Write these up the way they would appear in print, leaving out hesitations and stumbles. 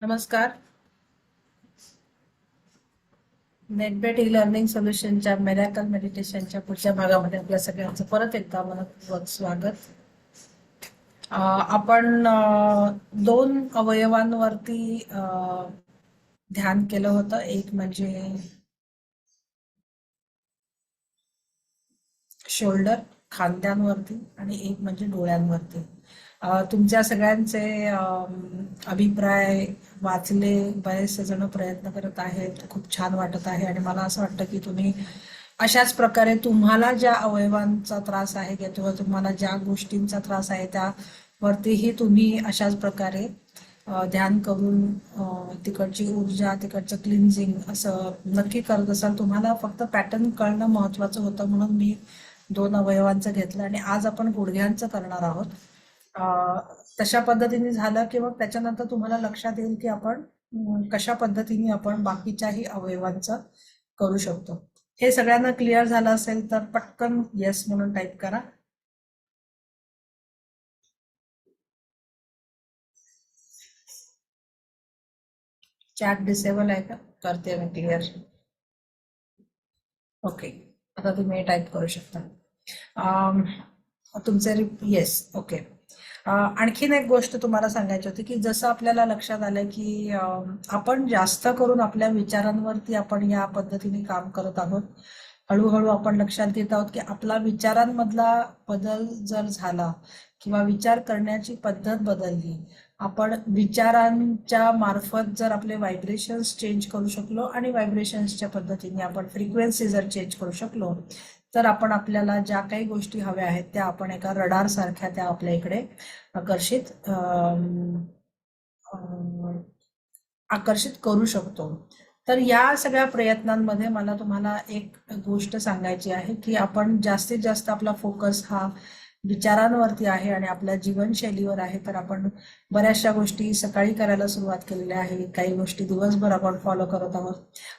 नमस्कार. NetBet e learning सोल्युशनच्या मेरॅकल मेडिटेशनच्या पुढच्या भागामध्ये आपल्या सगळ्यांचं परत एकदा मनपूर्वक स्वागत. आपण दोन अवयवांवरती ध्यान केलं होतं. एक म्हणजे शोल्डर, खांद्यांवरती, आणि एक म्हणजे डोळ्यांवरती. तुमच्या सगळ्यांचे अभिप्राय वाचले, बरेचसे जण प्रयत्न करत आहेत. खूप छान वाटत आहे आणि मला असं वाटतं की तुम्ही अशाच प्रकारे तुम्हाला ज्या अवयवांचा त्रास आहे किंवा तुम्हाला ज्या गोष्टींचा त्रास आहे त्यावरतीही तुम्ही अशाच प्रकारे ध्यान करून तिकडची ऊर्जा, तिकडचं क्लिन्झिंग असं नक्की करत असाल. तुम्हाला फक्त पॅटर्न कळणं महत्वाचं होतं म्हणून मी दोन अवयवांचं घेतलं आणि आज आपण गुडघ्यांचं करणार आहोत. तशा पद्धतीने झालं की मग त्याच्यानंतर तुम्हाला लक्षात येईल की आपण कशा पद्धतीने आपण बाकीच्याही अवयवांचं करू शकतो. हे सगळ्यांना क्लिअर झालं असेल तर पटकन येस म्हणून टाईप करा. चॅट डिसेबल आहे का? करते मी क्लिअर. ओके, आता तुम्ही टाईप करू शकता. तुमचे येस. ओके. आणखीन एक गोष्ट तुम्हाला सांगायची होती की जसं आपल्याला लक्षात आलं की आपण जास्त करून आपल्या विचारांवरती आपण या पद्धतीने काम करत आहोत. हळूहळू आपण लक्षात घेत आहोत की आपला विचारांमधला बदल जर झाला किंवा विचार करण्याची पद्धत बदलली, आपण विचारांच्या मार्फत जर आपले व्हायब्रेशन्स चेंज करू शकलो आणि व्हायब्रेशन्सच्या पद्धतीने आपण फ्रिक्वेन्सी जर चेंज करू शकलो तर आपण आपल्याला ज्या काही गोष्टी हव्या आहेत त्या आपण एका रडार सारख्या त्या आपल्या इकडे आकर्षित करू शकतो. तर या सगळ्या प्रयत्नांमध्ये मला तुम्हाला एक गोष्ट सांगायची आहे की आपण जास्तीत जास्त आपला फोकस हा विचारांवरती आहे आणि आपल्या जीवनशैलीवर आहे. तर आपण बऱ्याचशा गोष्टी सकाळी करायला सुरुवात केलेल्या आहे, काही गोष्टी दिवसभर आपण फॉलो करत आहोत.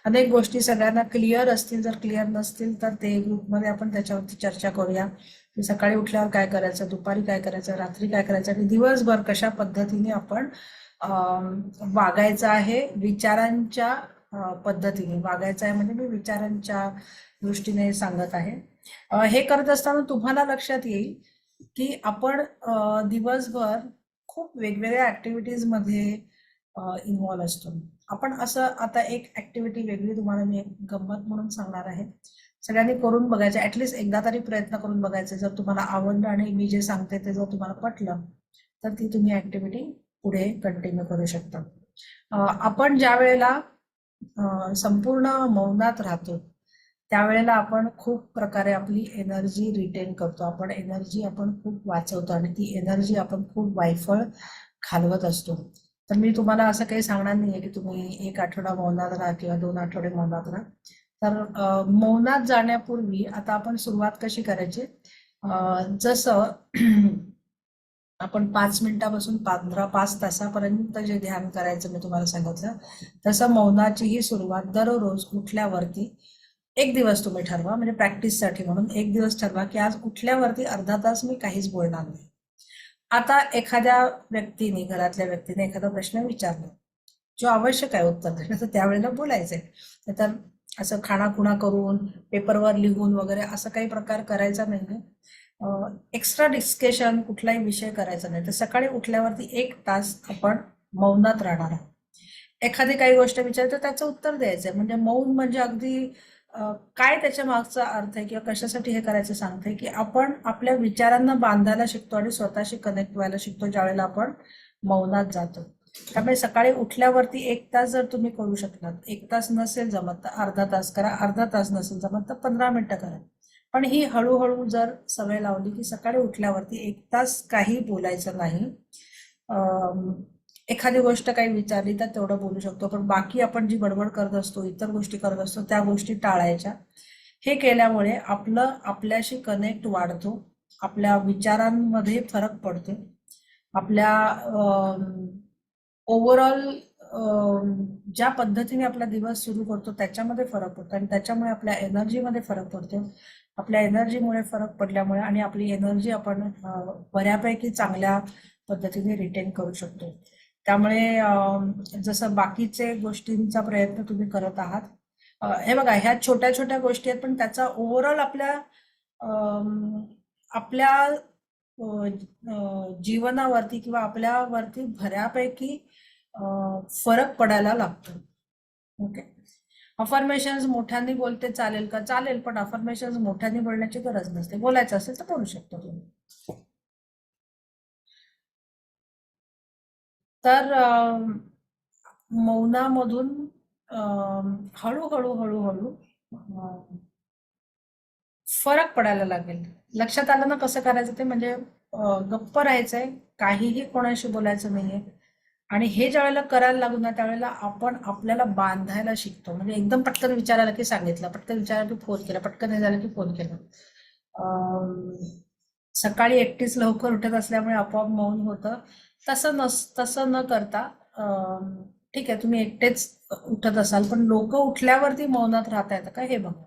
अनेक गोष्टी सगळ्यांना क्लिअर असतील, जर क्लिअर नसतील तर ते ग्रुपमध्ये आपण त्याच्यावरती चर्चा करूया की सकाळी उठल्यावर काय करायचं, दुपारी काय करायचं, रात्री काय करायचं आणि दिवसभर कशा पद्धतीने आपण वागायचं आहे. विचारांच्या पद्धतीने वागायचं आहे, म्हणजे मी विचारांच्या दृष्टीने सांगत आहे. हे करत असताना तुम्हाला लक्षात येईल की आपण दिवसभर खूप वेगवेगळ्या ऍक्टिव्हिटीज मध्ये इन्व्हॉल्व असतो. आपण असं आता एक ऍक्टिव्हिटी वेगळी तुम्हाला मी एक गंमत म्हणून सांगणार आहे. सगळ्यांनी करून बघायचं, ऍटलिस्ट एकदा तरी प्रयत्न करून बघायचे. जर तुम्हाला आवडलं आणि मी जे सांगते ते जर तुम्हाला पटलं तर ती तुम्ही ऍक्टिव्हिटी पुढे कंटिन्यू करू शकता. आपण ज्या वेळेला संपूर्ण मौनात राहतो त्यावेळेला आपण खूप प्रकारे आपली एनर्जी रिटेन करतो. आपण एनर्जी खूप वाचवतो आणि ती एनर्जी आपण खूप वायफळ घालवत असतो. तर मी तुम्हाला असं काही सांगणार नाहीये की तुम्ही 1 आठवडा मौनात राहा किंवा 2 आठवडे मौनात राहा. तर मौनात जाण्यापूर्वी आता आपण सुरुवात कशी करायची, जसं आपण 5 मिनिटापासून 5 तासापर्यंत जे ध्यान करायचं मी तुम्हाला सांगितलं, तसं मौनाची ही सुरुवात दररोज उठल्यावरती एक दिवस तुम्ही ठरवा, म्हणजे प्रॅक्टिससाठी म्हणून एक दिवस ठरवा की आज उठल्यावरती अर्धा तास मी काहीच बोलणार नाही. आता एखाद्या व्यक्तीने, घरातल्या व्यक्तीने एखादा प्रश्न विचारला जो आवश्यक आहे उत्तर देणं, तर त्यावेळेला बोलायचंय. तर असं खाणाखुणा करून पेपरवर लिहून वगैरे असं काही प्रकार करायचा नाही. एक्स्ट्रा डिस्कशन कुठलाही विषय करायचा नाही. तर सकाळी उठल्यावरती 1 तास आपण मौनात राहणार आहोत. एखादी काही गोष्ट विचारते त्याचं उत्तर द्यायचंय. म्हणजे मौन म्हणजे अगदी काय त्याच्या मागचा अर्थ आहे किंवा कशासाठी हे करायचं सांगते की आपण आपल्या विचारांना बांधायला शिकतो आणि स्वतःशी कनेक्ट व्हायला शिकतो ज्या वेळेला आपण मौनात जातो. त्यामुळे सकाळी उठल्यावरती 1 तास जर तुम्ही करू शकलात, 1 तास नसेल जमत तर अर्धा तास करा, अर्धा तास नसेल जमत तर 15 मिनिटं करा. पण ही हळूहळू जर सवय लावली की सकाळी उठल्यावरती 1 तास काही बोलायचं नाही. एखादी गोष्ट काही विचारली तर तेवढं बोलू शकतो, पण बाकी आपण जी बडबड करत असतो, इतर गोष्टी करत असतो, त्या गोष्टी टाळायच्या. हे केल्यामुळे आपलं आपल्याशी कनेक्ट वाढतो, आपल्या विचारांमध्ये फरक पडतो, आपल्या ओव्हरऑल ज्या पद्धतीने आपला दिवस सुरू करतो त्याच्यामध्ये फरक पडतो आणि त्याच्यामुळे आपल्या एनर्जीमध्ये फरक पडतो. आपल्या एनर्जीमुळे फरक पडल्यामुळे आणि आपली एनर्जी आपण बऱ्यापैकी चांगल्या पद्धतीने रिटेन करू शकतो. त्यामुळे जसं बाकीचे गोष्टींचा प्रयत्न तुम्ही करत आहात, हे बघा, ह्या छोट्या छोट्या गोष्टी आहेत, पण त्याचा ओव्हरऑल आपल्या अम, आपल्या जीवनावरती किंवा आपल्यावरती बऱ्यापैकी फरक पडायला लागतो. ओके. अफर्मेशन्स मोठ्याने बोलते चालेल का? चालेल, पण अफर्मेशन्स मोठ्याने बोलण्याची गरज नसते. बोलायचं असेल तर बोलू शकतो तुम्ही. तर मौनामधून हळूहळू हळूहळू फरक पडायला लागेल. लक्षात आलं ना कसं करायचं ते? म्हणजे गप्प राहायचंय, काहीही कोणाशी बोलायचं नाहीये. आणि हे ज्यावेळेला करायला लागू ना, त्यावेळेला आपण आपल्याला बांधायला शिकतो. म्हणजे एकदम पटकन विचारायला की सांगितलं, पटकन विचारायला की फोन केला, पटकन हे झालं की फोन केला. सकाळी एकटीच लवकर उठत असल्यामुळे आपोआप मौन होतं. तसं न करता ठीक आहे, तुम्ही एकटेच उठत असाल, पण लोक उठल्यावरती मौनात राहता येतं का हे बघा.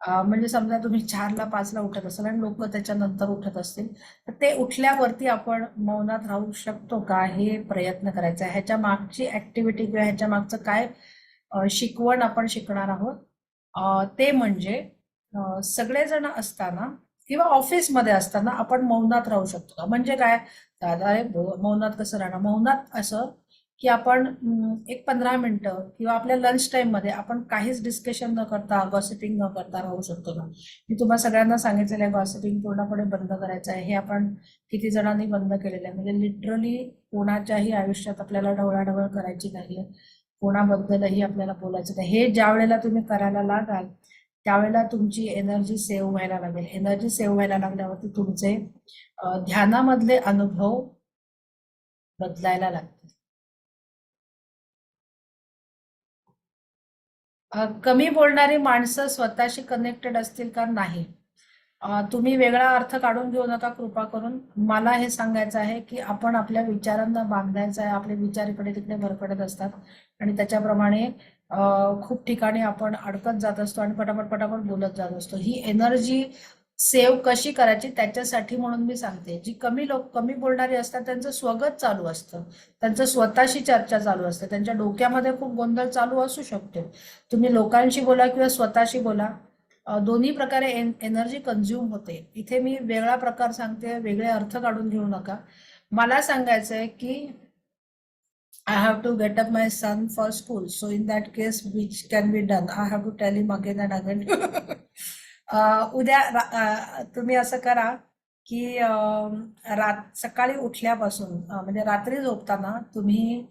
म्हणजे समजा तुम्ही 4ला 5ला उठत असाल आणि लोक त्याच्यानंतर उठत असतील, तर ते उठल्यावरती आपण मौनात राहू शकतो का, हे प्रयत्न करायचा आहे. ह्याच्या मागची ऍक्टिव्हिटी किंवा ह्याच्या मागचं काय शिकवण आपण शिकणार आहोत, ते म्हणजे सगळेजण असताना किंवा ऑफिसमध्ये असताना आपण मौनात राहू शकतो का? म्हणजे काय? दादा, अरे मौनात कसं राहणार? मौनात असं की आपण एक 15 मिनिटं किंवा आपल्या लंच टाइम मध्ये आपण काहीच डिस्कशन न करता, गॉसिपिंग न करता राहू शकतो का? मी तुम्हाला सगळ्यांना सांगितलेलं आहे, गॉसिपिंग पूर्णपणे बंद करायचं आहे. हे आपण किती जणांनी बंद केलेलं आहे? म्हणजे लिटरली कोणाच्याही आयुष्यात आपल्याला ढवळाढवळ करायची नाहीये, कोणाबद्दलही आपल्याला बोलायचं नाही. हे ज्या वेळेला तुम्ही करायला लागाल, त्यावेळेला तुमची एनर्जी सेव्ह व्हायला लागेल. एनर्जी सेव्ह व्हायला लागल्यावरती तुमचे ध्यानामधले अनुभव बदलायला लागतील. कमी बोलणारी माणसं स्वतःशी कनेक्टेड असतील का? नाही. तुम्ही वेगळा अर्थ काढून घेऊ नका कृपा करून. मला हे सांगायचं आहे की आपण आपल्या विचारांना बांधायचं आहे. आपले विचार इकडे तिकडे भरकटत असतात आणि त्याच्याप्रमाणे खूप ठिकाणी आपण अडकत जात असतो आणि पटापट पटापट बोलत जात असतो. ही एनर्जी सेव्ह कशी करायची त्याच्यासाठी म्हणून मी सांगते. जी कमी बोलणारी असतात त्यांचं स्वगत चालू असतं, त्यांचं स्वतःशी चर्चा चालू असते, त्यांच्या डोक्यामध्ये खूप गोंधळ चालू असू शकतो. तुम्ही लोकांशी बोला किंवा स्वतःशी बोला, दोन्ही प्रकारे एनर्जी कंझ्युम होते. इथे मी वेगळा प्रकार सांगते, वेगळे अर्थ काढून घेऊ नका. मला सांगायचंय की I have to get up my son for school. So in that case, which can be done? I have to tell him again and again. उद्या तुम्ही असं करा की सकाळी उठल्यापासून म्हणजे रात्री झोपताना तुम्ही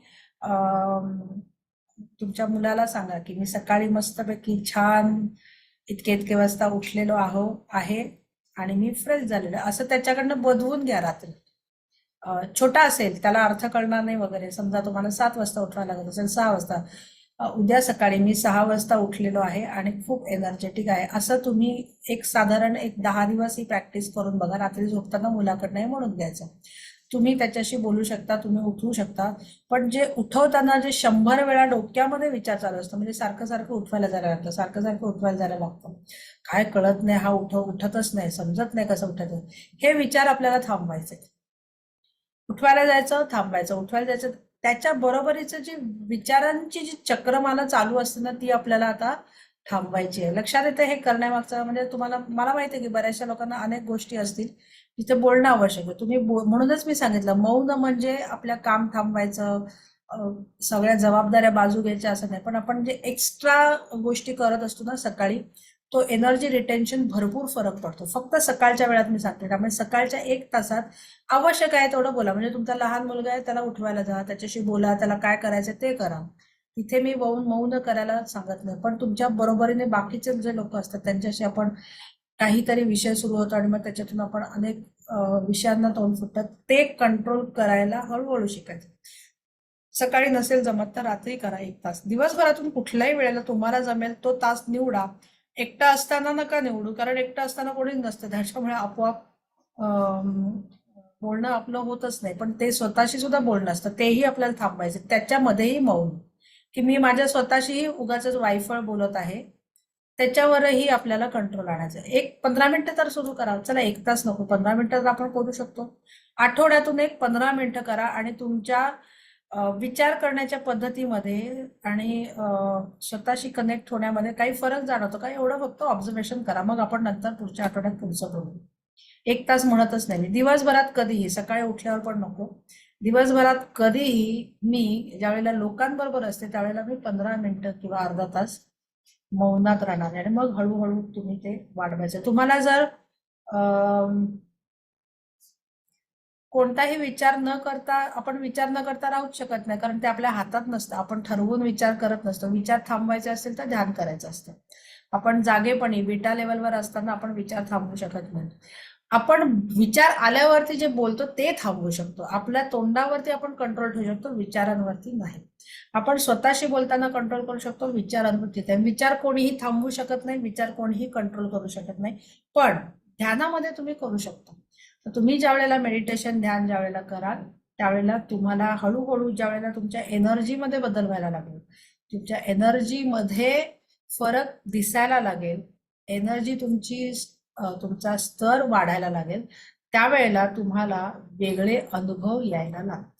तुमच्या मुलाला सांगा की मी सकाळी मस्तपैकी छान इतके इतके वाजता उठलेलो आहे आणि मी फ्रेश झालेलो आहे. असं त्याच्याकडनं बदवून घ्या रात्री. छोटा असेल, त्याला अर्थ कळणार नाही वगैरे. समजा तुम्हाला 7 वाजता उठवायला लागत असेल, 6 वाजता, उद्या सकाळी मी 6 वाजता उठलेलो आहे आणि खूप एनर्जेटिक आहे, असं तुम्ही एक साधारण 10 दिवस ही प्रॅक्टिस करून बघा. रात्री झोपताना मुलाकडनं म्हणून घ्यायचं. तुम्ही त्याच्याशी बोलू शकता, तुम्ही उठवू शकता, पण जे उठवताना जे 100 वेळा डोक्यामध्ये विचार चालू असतो, म्हणजे सारखं सारखं उठवायला जायला लागतं, सारखं सारखं उठवायला जायला लागतं, काय कळत नाही, हा उठतच नाही, समजत नाही कसं उठायचं, हे विचार आपल्याला थांबवायचे. उठवायला जायचं, थांबायचं, उठवायला जायचं. त्याच्या बरोबरीचं जी विचारांची जी चक्रमाला चालू असते ना, ती आपल्याला आता थांबवायची आहे. लक्षात येते हे करण्यामागचं? म्हणजे तुम्हाला, मला माहिती आहे की बऱ्याचशा लोकांना अनेक गोष्टी असतील तिथे बोलणं आवश्यक आहे. तुम्ही म्हणूनच मी सांगितलं, मौन म्हणजे आपल्या काम थांबवायचं, सगळ्या जबाबदाऱ्या बाजू घ्यायच्या असं नाही, पण आपण जे एक्स्ट्रा गोष्टी करत असतो ना सकाळी, तो एनर्जी रिटेन्शन भरपूर फरक पडतो. फक्त सकाळच्या वेळात मी सांगते. त्यामुळे सकाळच्या 1 तासात आवश्यक आहे तेवढं बोला. म्हणजे तुमचा लहान मुलगा आहे, त्याला उठवायला जा, त्याच्याशी बोला, त्याला काय करायचं ते करा. तिथे मी मौन करायला सांगत नाही, पण तुमच्या बरोबरीने बाकीचे जे लोक असतात त्यांच्याशी आपण काहीतरी विषय सुरू होतो आणि मग त्याच्यातून आपण अनेक विषयांना तोंड फुटतात, ते कंट्रोल करायला हळूहळू शिकायचं. सकाळी नसेल जमत तर रात्री करा 1 तास. दिवसभरातून कुठल्याही वेळेला तुम्हाला जमेल तो तास निवडा. एकटा असताना नका निवडू, कारण एकटा असताना कोणीच नसतं, त्याच्यामुळे आपोआप बोलणं आपलं होतच नाही. पण ते स्वतःशी सुद्धा बोलणं असतं, तेही आपल्याला थांबायचं. त्याच्यामध्येही मौन, की मी माझ्या स्वतःशीही उगाच वायफळ बोलत आहे, त्याच्यावरही आपल्याला कंट्रोल आणायचं. 15 मिनिटं तर सुरू करा. चला 1 तास नको, 15 मिनिटं आपण करू शकतो. आठवड्यातून 15 मिनिटं करा आणि तुमच्या विचार करण्याच्या पद्धतीमध्ये आणि स्वतःशी कनेक्ट होण्यामध्ये काही फरक जाणवतो का एवढं फक्त ऑब्झर्वेशन करा. मग आपण नंतर पुढच्या आठवड्यात पुढचं करू. 1 तास म्हणतच नाही मी. दिवसभरात कधीही, सकाळी उठल्यावर पण नको, दिवसभरात कधीही मी ज्यावेळेला लोकांबरोबर असते त्यावेळेला मी 15 मिनिटं किंवा अर्धा तास मौनात राहणार आणि मग हळूहळू तुम्ही ते वाढवायचं. तुम्हाला जर कोणताही विचार न करता, आपण विचार न करता राहूच शकत नाही, कारण ते आपल्या हातात नसतं. आपण ठरवून विचार करत नसतो. विचार थांबवायचे असेल तर ध्यान करायचं असतं. आपण जागेपणी बीटा लेवलवर असताना आपण विचार थांबवू शकत नाही. आपण विचार आल्यावरती जे बोलतो ते थांबवू शकतो. आपल्या तोंडावरती आपण कंट्रोल ठेवू शकतो, विचारांवरती नाही. आपण स्वतःशी बोलताना कंट्रोल करू शकतो, विचारांवरती नाही. विचार कोणीही थांबवू शकत नाही, विचार कोणीही कंट्रोल करू शकत नाही, पण ध्यानामध्ये तुम्ही करू शकता. तर तुम्ही ज्या वेळेला मेडिटेशन ध्यान ज्या वेळेला कराल त्यावेळेला तुम्हाला हळूहळू ज्या वेळेला तुमच्या एनर्जीमध्ये बदल व्हायला लागेल, तुमच्या एनर्जीमध्ये फरक दिसायला लागेल, एनर्जी तुमची तुमचा स्तर वाढायला लागेल, त्यावेळेला तुम्हाला वेगळे अनुभव यायला लागतील.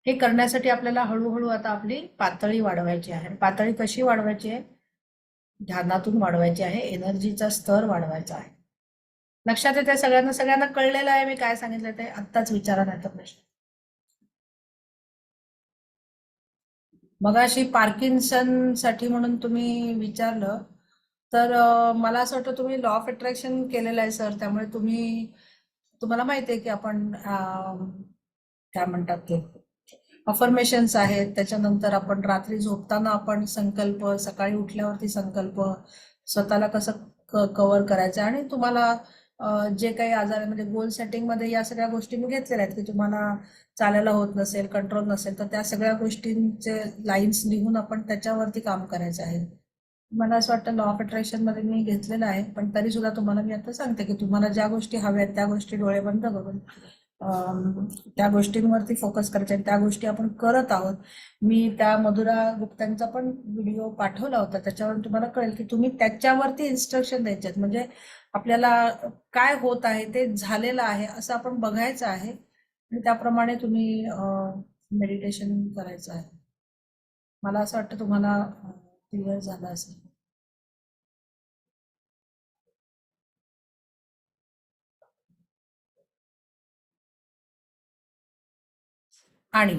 हे करण्यासाठी आपल्याला हळूहळू आता आपली पातळी वाढवायची आहे. पातळी कशी वाढवायची आहे? ध्यानातून वाढवायची आहे, एनर्जीचा स्तर वाढवायचा आहे. लक्षात येते सगळ्यांना? सगळ्यांना कळलेलं आहे मी काय सांगितलं ते? आत्ताच विचारा नाही तर प्रश्न. मगाशी पार्किन्सन साठी म्हणून तुम्ही विचारलं, तर मला असं वाटतं तुम्ही लॉ ऑफ अट्रॅक्शन केलेलं आहे सर, त्यामुळे तुम्हाला माहिती आहे की आपण काय म्हणतात ते अफर्मेशन्स आहेत. त्याच्यानंतर आपण रात्री झोपताना आपण संकल्प, सकाळी उठल्यावरती संकल्प, स्वतःला कसं कव्हर करायचं, आणि तुम्हाला जे काही आजार म्हणजे गोल सेटिंग मध्ये या सगळ्या गोष्टी मी घेतलेल्या आहेत की तुम्हाला चालायला होत नसेल, कंट्रोल नसेल, तर त्या सगळ्या गोष्टींचे लाईन्स लिहून आपण त्याच्यावरती काम करायचं आहे. मला असं वाटतं लॉ ऑफ अट्रॅक्शन मध्ये मी घेतलेलं आहे, पण तरी सुद्धा तुम्हाला मी आता सांगते की तुम्हाला ज्या गोष्टी हव्या आहेत त्या गोष्टी डोळे बंद करून त्या गोष्टींवरती फोकस करायचे, त्या गोष्टी आपण करत आहोत. मी त्या मधुरा गुप्तांचा पण व्हिडिओ पाठवला होता, त्याच्यावर तुम्हाला कळेल की तुम्ही त्याच्यावरती इन्स्ट्रक्शन द्यायचे आहेत. म्हणजे आपल्याला काय होत आहे ते झालेलं आहे असं आपण बघायचं आहे आणि त्याप्रमाणे तुम्ही मेडिटेशन करायचं आहे. मला असं वाटतं तुम्हाला क्लिअर झालं असेल. आणि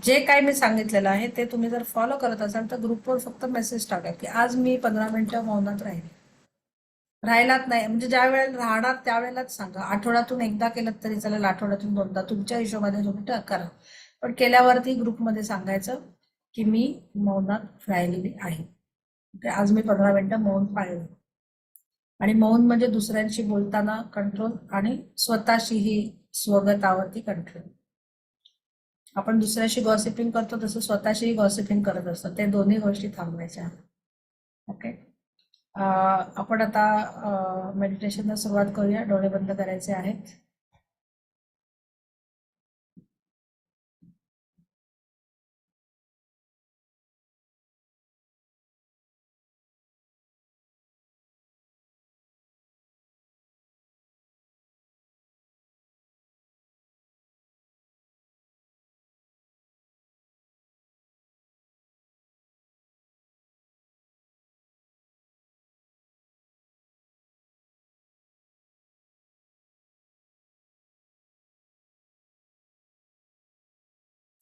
जे काय मी सांगितलेलं आहे ते तुम्ही जर फॉलो करत असाल तर ग्रुपवर फक्त मेसेज टाका की आज मी 15 मिनिटं मौनात राहील. राहिलात नाही म्हणजे ज्या वेळेला राहणार त्यावेळेलाच सांगा. आठवड्यातून एकदा केलं तरी चालेल, आठवड्यातून 2दा, तुमच्या हिशोबाने तुम्ही करा, पण केल्यावरती ग्रुपमध्ये सांगायचं की मी मौनात राहिलेली आहे. आज मी 15 मिनिटं मौन पाळलं. आणि मौन म्हणजे दुसऱ्यांशी बोलताना कंट्रोल आणि स्वतःशीही स्वगतावरती कंट्रोल. आपण दुसऱ्याशी गॉसिपिंग करतो तसं स्वतःशीही गॉसिपिंग करत असतो, ते दोन्ही गोष्टी थांबवायच्या. ओके, आपण आता मेडिटेशनला सुरुवात करूया. डोळे बंद करायचे आहेत.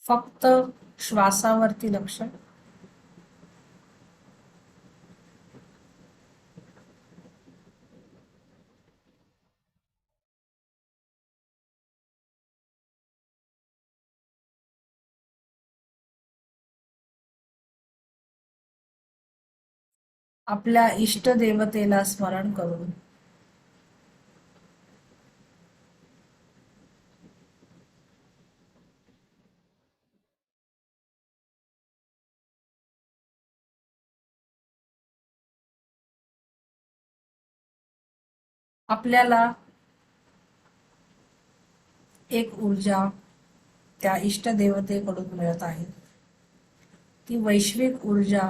फक्त श्वासावरती लक्ष. आपल्या इष्ट देवतेला स्मरण करून आपल्याला एक ऊर्जा त्या इष्ट देवतेकडून मिळत आहे. ती वैश्विक ऊर्जा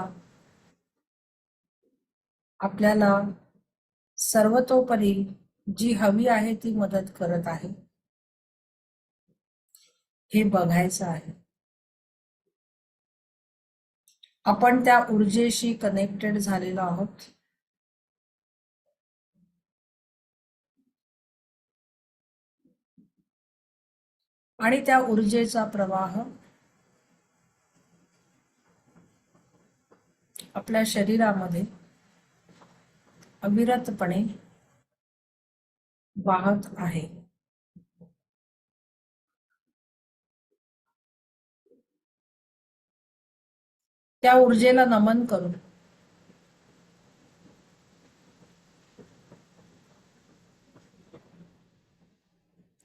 आपल्याला सर्वतोपरी जी हवी आहे ती मदत करत आहे. हे बघायचं आहे. आपण त्या ऊर्जेशी कनेक्टेड झालेलो आहोत. आणि त्या ऊर्जेचा प्रवाह आपल्या शरीरामध्ये अविरतपणे वाहत आहे. त्या ऊर्जेला नमन करून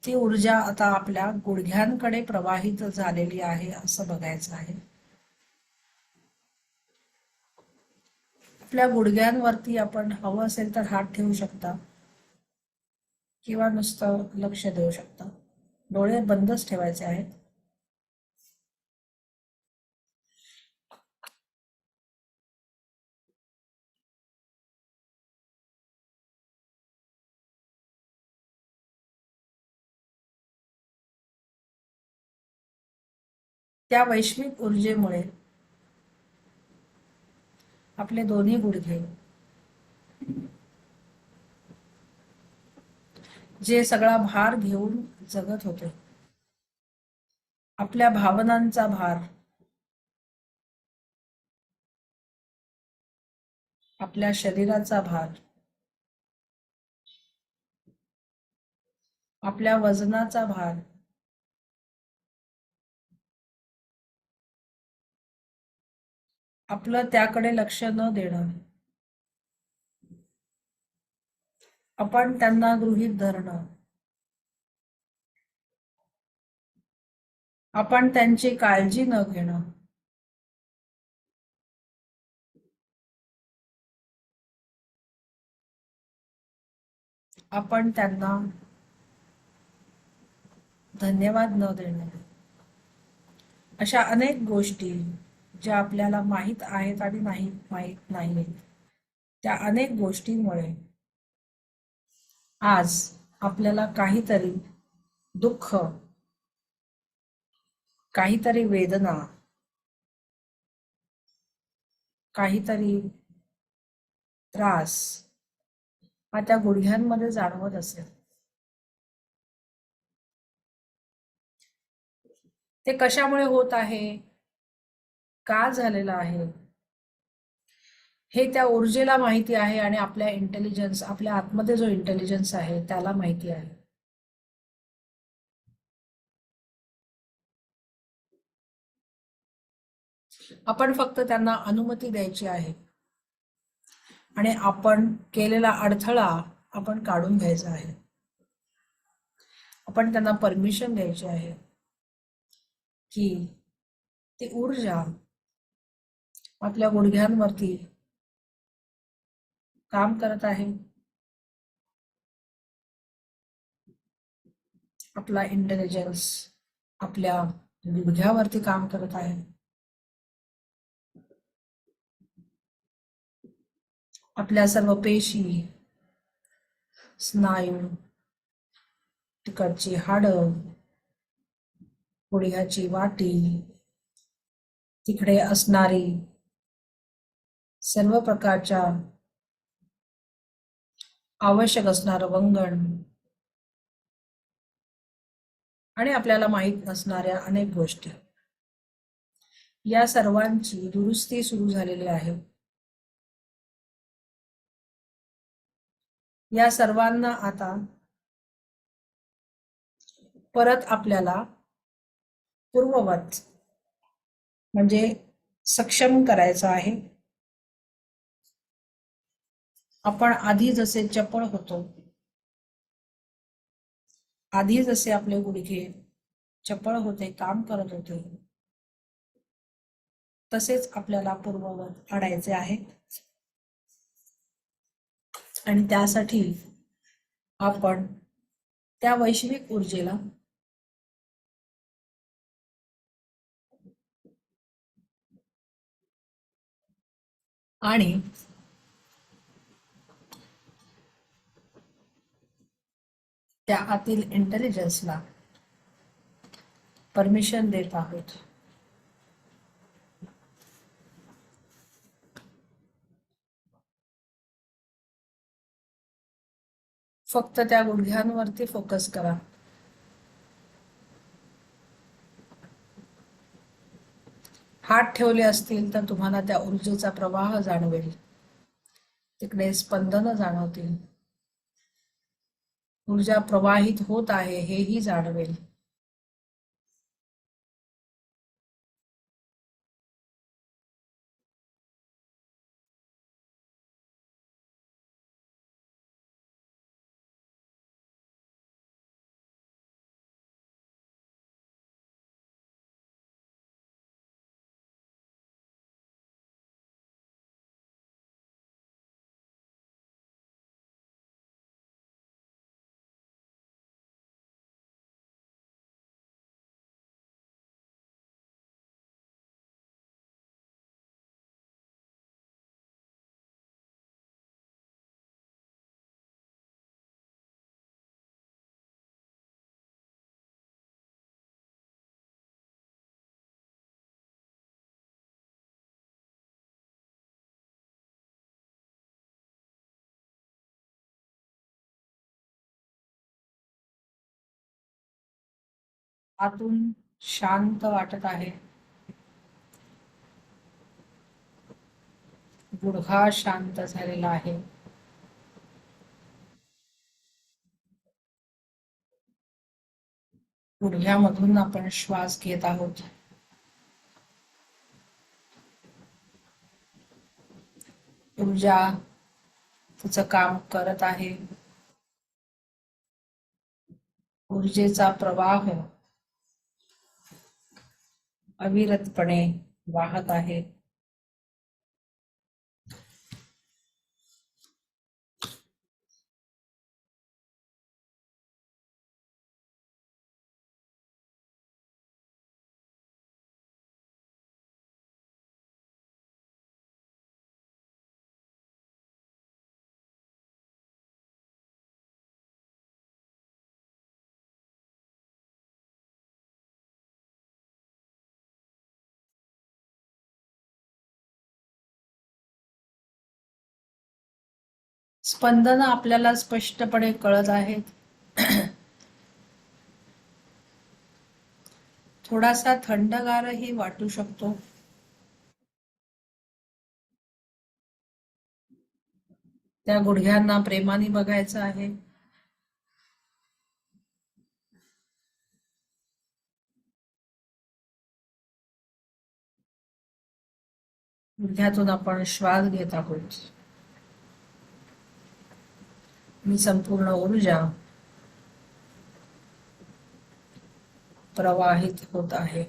ती ऊर्जा आता आपल्या गुडघ्यांकडे प्रवाहित झालेली आहे असं बघायचं आहे. आपल्या गुडघ्यांवरती आपण हवं असेल तर हात ठेवू शकता किंवा नुसतं लक्ष देऊ शकता. डोळे बंदच ठेवायचे आहेत. त्या वैश्विक ऊर्जेमुळे आपले दोन्ही गुडघे जे सगळा भार घेऊन जगत होते, आपल्या भावनांचा भार, आपल्या शरीराचा भार, आपल्या वजनाचा भार, आपलं त्याकडे लक्ष न देणं, आपण त्यांना गृहीत धरणं, आपण त्यांची काळजी न घेणं, आपण त्यांना धन्यवाद न देणं, अशा अनेक गोष्टी ज्या आपल्याला माहीत आहेत आणि माहीत नाहीत, त्या अनेक गोष्टींमुळे आज आपल्याला काहीतरी दुःख, काहीतरी वेदना, काहीतरी त्रास हा त्या गुडघ्यांमध्ये जाणवत असेल. ते कशामुळे होत आहे, का झालेलं आहे, हे त्या ऊर्जेला माहिती आहे आणि आपल्या इंटेलिजन्स, आपल्या आतमध्ये जो इंटेलिजन्स आहे त्याला माहिती आहे. आपण फक्त त्यांना अनुमती द्यायची आहे आणि आपण केलेला अडथळा आपण काढून घ्यायचा आहे. आपण त्यांना परमिशन द्यायची आहे की ती ऊर्जा आपल्या गुडघ्यांवरती काम करत आहे. आपला इंटेलिजन्स आपल्या गुडघ्यावरती काम करत आहे. आपल्या सर्व पेशी, स्नायू, तिकडची हाडं, गुडघ्याची वाटी, तिकडे असणारी सर्व प्रकारच्या आवश्यक असणारं वंगण आणि आपल्याला माहीत नसणाऱ्या अनेक गोष्टी, या सर्वांची दुरुस्ती सुरू झालेली आहे. या सर्वांना आता परत आपल्याला पूर्ववत म्हणजे सक्षम करायचं आहे. आपण आधी जसे चपळ होतो, आधी जसे आपले गुडघे चपळ होते, काम करत होते, तसेच आपल्याला पूर्ववत आणायचे आहे. आणि त्यासाठी आपण त्या वैश्विक ऊर्जेला आणि त्या आतील इंटेलिजन्सला परमिशन देत आहोत. फक्त त्या गुडघ्यांवरती फोकस करा. हात ठेवले असतील तर तुम्हाला त्या ऊर्जेचा प्रवाह जाणवेल. तिकडे स्पंदन जाणवतील. ऊर्जा प्रवाहित होत आहे हेही जाणवेल. आतून शांत वाटत आहे. गुडघा शांत झालेला आहे. गुडघ्यामधून आपण श्वास घेत आहोत. ऊर्जा तिचं काम करत आहे. ऊर्जेचा प्रवाह अविरतपणे वाहत आहे. स्पंदन आपल्याला स्पष्टपणे कळत आहेत. थोडासा थंडगारही वाटू शकतो. त्या गुडघ्यांना प्रेमाने बघायचं आहे. गुडघ्यातून आपण श्वास घेत आहोत आणि संपूर्ण ऊर्जा प्रवाहित होत आहे.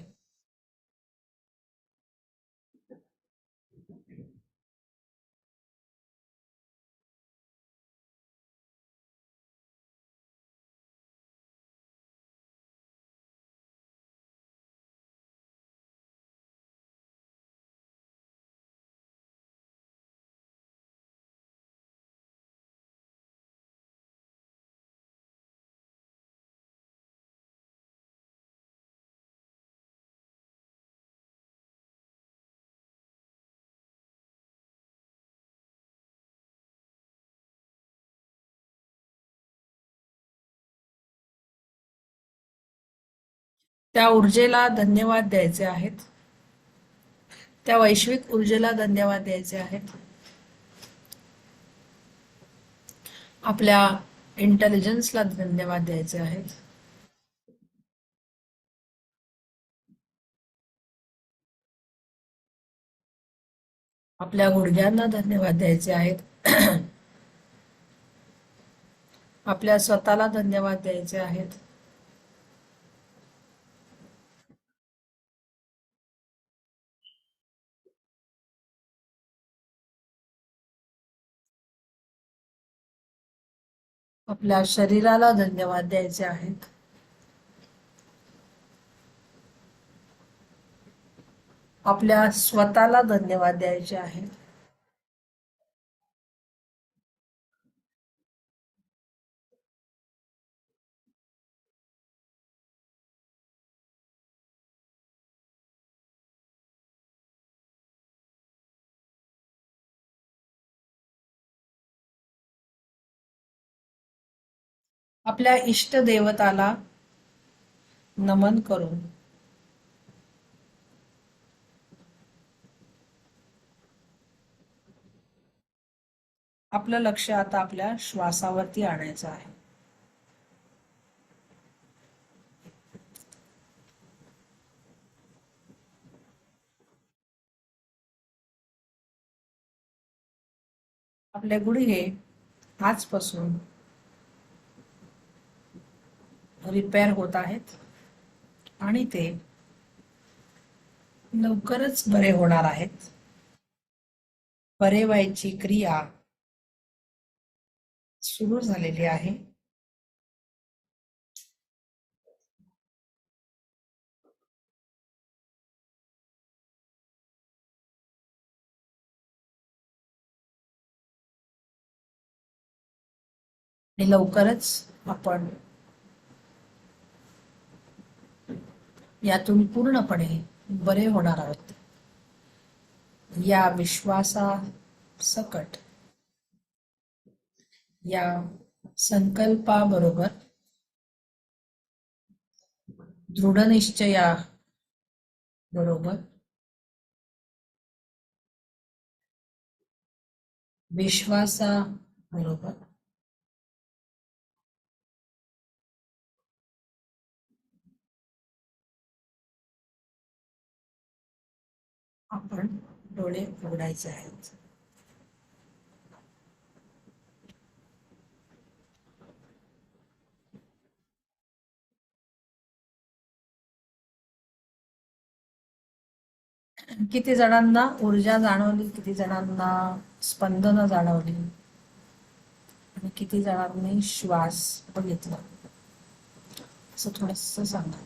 त्या ऊर्जेला धन्यवाद द्यायचे आहेत. त्या वैश्विक ऊर्जेला धन्यवाद द्यायचे आहेत. आपल्या इंटेलिजन्सला धन्यवाद द्यायचे आहेत. आपल्या गुडघ्यांना धन्यवाद द्यायचे आहेत. आपल्या स्वतःला धन्यवाद द्यायचे आहेत. आपल्या शरीराला धन्यवाद द्यायचे आहेत. आपल्या स्वतःला धन्यवाद द्यायचे आहेत. आपल्या इष्ट देवताला नमन करून आपलं लक्ष आता आपल्या श्वासावरती आणायचं आहे. आपले गुडघे आजपासून रिपेअर होत आहेत आणि ते लवकरच बरे होणार आहेत. बरे व्हायची क्रिया सुरू झालेली आहे. आणि लवकरच आपण यातून पूर्णपणे बरे होणार आहोत. या विश्वासासकट, या संकल्पाबरोबर, दृढनिश्चया बरोबर, विश्वासाबरोबर आपण डोळे उघडायचे आहेत. किती जणांना ऊर्जा जाणवली, किती जणांना स्पंदन जाणवली आणि किती जणांनी श्वास बघितला असं थोडस सांगा.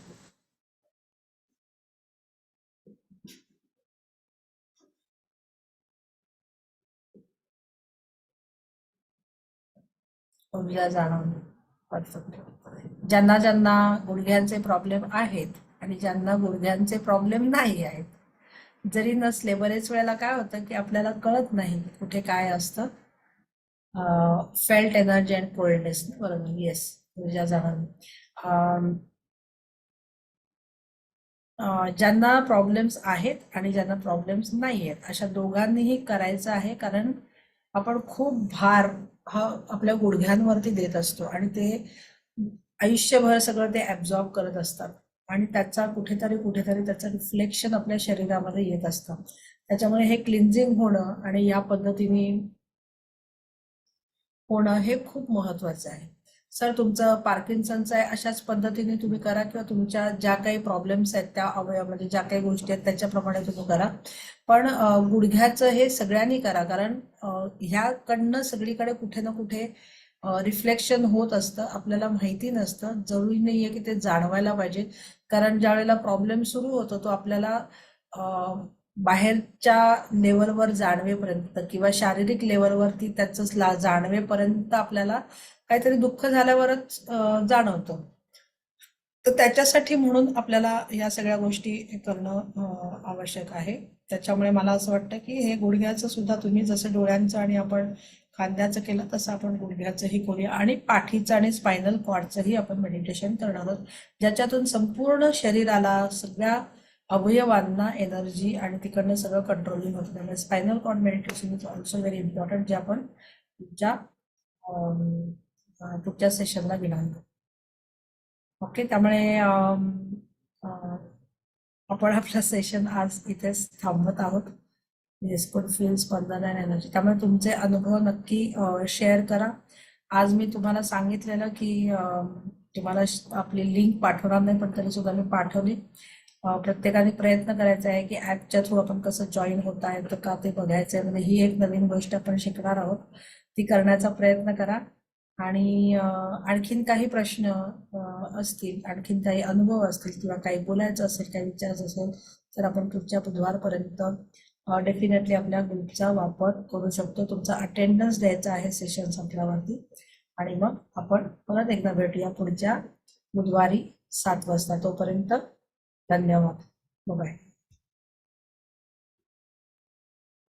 ऊर्जा जाणवली. ज्यांना ज्यांना गुडघ्यांचे प्रॉब्लेम आहेत आणि ज्यांना गुडघ्यांचे प्रॉब्लेम नाही आहेत, जरी नसले, बरेच वेळेला काय होतं की आपल्याला कळत नाही कुठे काय असतं. फेल्ट एनर्जी अँड कोल्डनेस, बरोबर, येस, ऊर्जा जाणवली. ज्यांना प्रॉब्लेम्स आहेत आणि ज्यांना प्रॉब्लेम्स नाही आहेत अशा दोघांनीही करायचं आहे, कारण आपण खूप भार हा आपल्या गुडघ्यांवरती देत असतो आणि ते आयुष्यभर सगळं ते ॲब्झॉर्ब करत असतात आणि त्याचा कुठेतरी कुठेतरी त्याचं रिफ्लेक्शन आपल्या शरीरामध्ये येत असतं. त्याच्यामुळे हे क्लिन्झिंग होणं आणि या पद्धतीने होणं हे खूप महत्वाचं आहे. सर, तुमचं पार्किन्सनचं आहे, अशाच पद्धतीने तुम्ही करा किंवा तुमच्या ज्या काही प्रॉब्लेम्स आहेत त्या अवयवामध्ये ज्या काही गोष्टी आहेत त्याच्याप्रमाणे तुम्ही करा. पण गुडघ्याचं हे सगळ्यांनी करा, कारण ह्याकडनं सगळीकडे कुठे ना कुठे रिफ्लेक्शन होत असतं, आपल्याला माहिती नसतं. जरुरी नाहीये की ते जाणवायला पाहिजे, कारण ज्या वेळेला प्रॉब्लेम सुरू होतो तो आपल्याला बाहेरच्या लेवलवर जाणवेपर्यंत किंवा शारीरिक लेवलवरती त्याचं जाणवेपर्यंत आपल्याला काहीतरी दुःख झाल्यावरच जाणवतं. तर त्याच्यासाठी म्हणून आपल्याला या सगळ्या गोष्टी करणं आवश्यक आहे. त्याच्यामुळे मला असं वाटतं की हे गुडघ्याचं सुद्धा तुम्ही जसं डोळ्यांचं आणि आपण खांद्याचं केलं तसं आपण गुडघ्याचंही करूया आणि पाठीचं आणि स्पायनल कॉर्डचंही आपण मेडिटेशन करणार आहोत, ज्याच्यातून संपूर्ण शरीराला, सगळ्या अवयवांना एनर्जी आणि तिकडनं सगळं कंट्रोलिंग होतं. त्यामुळे spinal cord meditation is also very important, जे आपण पुढच्या सेशनला घेणार आहोत. ओके, त्यामुळे आपण आपलं सेशन आज इथेच थांबवत आहोत. येसफुल फील स्पंदन अँड एनर्जी. त्यामुळे तुमचे अनुभव नक्की शेअर करा. आज मी तुम्हाला सांगितलेलं की तुम्हाला आपली लिंक पाठवणार नाही, पण तरी सुद्धा मी पाठवली. प्रत्येकाने प्रयत्न करायचा आहे की ॲपच्या थ्रू आपण कसं जॉईन होता येतं का ते बघायचं आहे. म्हणजे ही एक नवीन गोष्ट आपण शिकणार आहोत, ती करण्याचा प्रयत्न करा. आणि आणखीन काही प्रश्न असतील, आणखीन काही अनुभव असतील किंवा काही बोलायचं असेल, काही विचारायचं असेल, तर आपण पुढच्या बुधवारपर्यंत डेफिनेटली आपल्या ग्रुपचा वापर करू शकतो. तुमचा अटेंडन्स द्यायचा आहे सेशन संपल्यावरती आणि मग आपण परत एकदा भेटूया पुढच्या बुधवारी 7 वाजता. तोपर्यंत धन्यवाद. बाय.